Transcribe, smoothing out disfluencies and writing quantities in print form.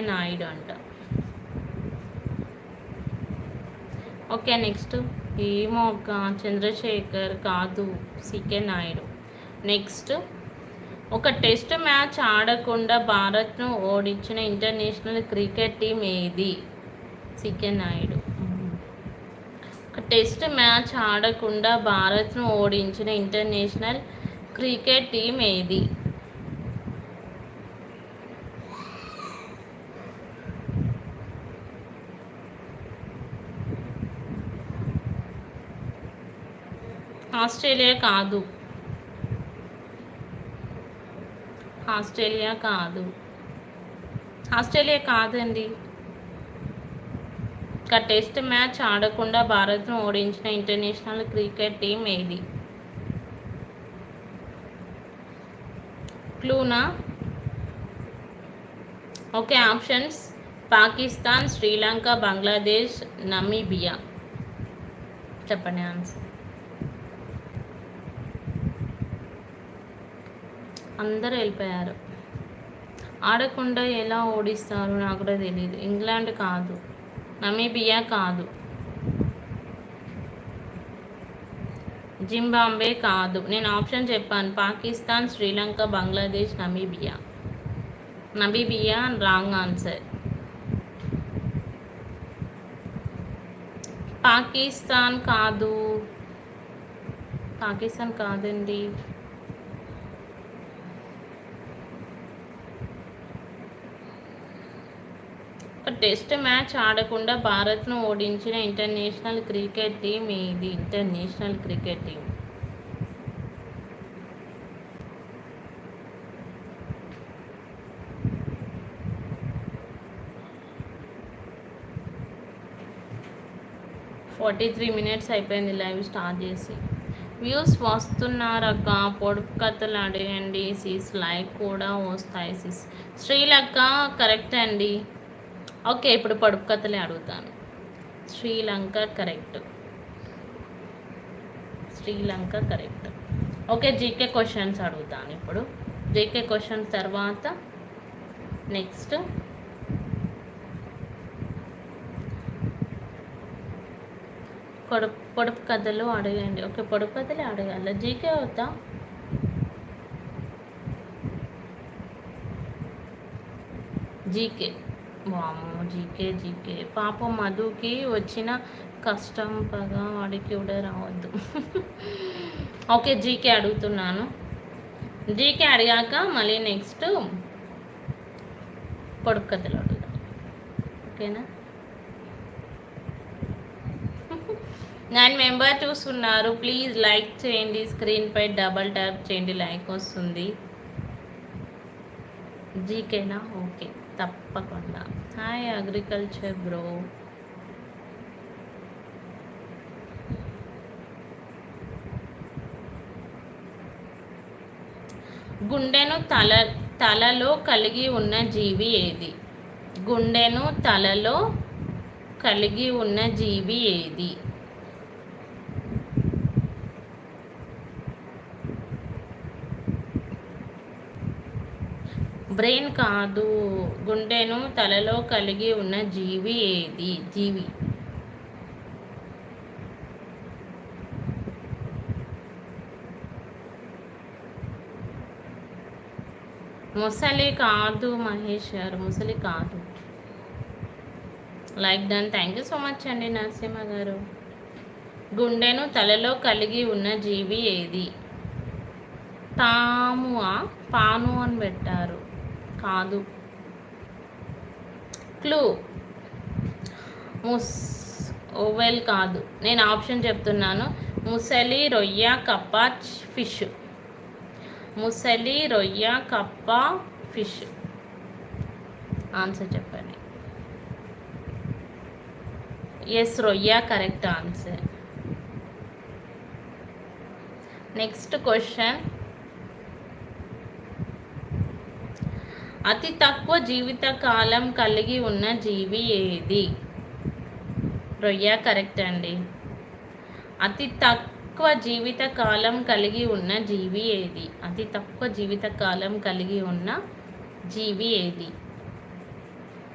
నాయుడు అంట. Okay, next ఏమో ఒక చంద్రశేఖర్ కాదు, సికే నాయుడు. నెక్స్ట్, ఒక టెస్ట్ మ్యాచ్ ఆడకుండా భారత్ను ఓడించిన ఇంటర్నేషనల్ క్రికెట్ టీం ఏది? సికే నాయుడు. ఒక టెస్ట్ మ్యాచ్ ఆడకుండా భారత్ను ఓడించిన ఇంటర్నేషనల్ క్రికెట్ టీం ఏది? ఆస్ట్రేలియా కాదు. ఆస్ట్రేలియా కాదు. ఆస్ట్రేలియా కాదండి. ఒక టెస్ట్ మ్యాచ్ ఆడకుండా భారత్ను ఓడించిన ఇంటర్నేషనల్ క్రికెట్ టీం ఏది? క్లూనా? Okay, options Pakistan, Sri Lanka, Bangladesh, Namibia. చెప్పండి ఆన్సర్. అందరూ వెళ్ళిపోయారు. ఆడకుండా ఎలా ఓడిస్తారు నాకు కూడా తెలియదు. ఇంగ్లాండ్ కాదు, నమీబియా కాదు, జింబాబ్వే కాదు. నేను ఆప్షన్ చెప్పాను, Pakistan, Sri Lanka, Bangladesh, Namibia. Namibia wrong answer. Pakistan కాదు, పాకిస్తాన్ కాదండి. ఒక టెస్ట్ మ్యాచ్ ఆడకుండా భారత్ను ఓడించిన ఇంటర్నేషనల్ క్రికెట్ టీం ఏది? International cricket team forty 3 minutes అయిపోయింది లైవ్ స్టార్ట్ చేసి. వ్యూస్ వస్తున్నారక్క, పొడుపు కథలు అడగండి సిస్, లైక్ కూడా వస్తాయి సిస్. శ్రీలంక కరెక్ట్ అండి. ఓకే, ఇప్పుడు పొడుపు కథలే అడుగుతాను. Sri Lanka correct. Sri Lanka correct. Okay, GK questions అడుగుతాను ఇప్పుడు. జీకే క్వశ్చన్స్ తర్వాత నెక్స్ట్ పొడుపు కథలు అడగండి. ఓకే, పొడుపు కథలే అడగాల. జీకే అవుతా? జీకే. వామ్మో, జీకే. పాపం మధుకి వచ్చిన కష్టం పగ వాడికి కూడా రావద్దు. ఓకే, జీకే అడుగుతున్నాను. జీకే అడిగాక మళ్ళీ నెక్స్ట్ పొడుపు కథలు అడుగుతాం. ఓకేనా? 9 members చూస్తున్నారు. ప్లీజ్ లైక్ చేయండి. స్క్రీన్పై డబల్ ట్యాప్ చేయండి, లైక్ వస్తుంది. జీకేనా? ఓకే, తప్పకుండా. Hi agriculture bro. గుండెను తలలో కలిగి ఉన్న జీవి ఏది? గుండెను తలలో కలిగి ఉన్న జీవి ఏది? బ్రెయిన్ కాదు. గుండెను తలలో కలిగి ఉన్న జీవి ఏది? జీవి ముసలి కాదు మహేష్ గారు, ముసలి కాదు. Like done. Thank you so much అండి నరసింహ గారు. గుండెను తలలో కలిగి ఉన్న జీవి ఏది? పాను అని పెట్టారు, కాదు. క్లూ ఓవెల్ కాదు. నేను ఆప్షన్ చెప్తున్నాను, ముసలి, రొయ్య, కప్ప, ఫిష్. ముసలి, రొయ్య, కప్ప, ఫిష్. ఆన్సర్ చెప్పండి. ఎస్, రొయ్య కరెక్ట్ ఆన్సర్. నెక్స్ట్ క్వశ్చన్, అతి తక్కువ జీవితకాలం కలిగి ఉన్న జీవి ఏది? రొయ్య కరెక్ట్ అండి. అతి తక్కువ జీవితకాలం కలిగి ఉన్న జీవి ఏది? అతి తక్కువ జీవితకాలం కలిగి ఉన్న జీవి ఏది?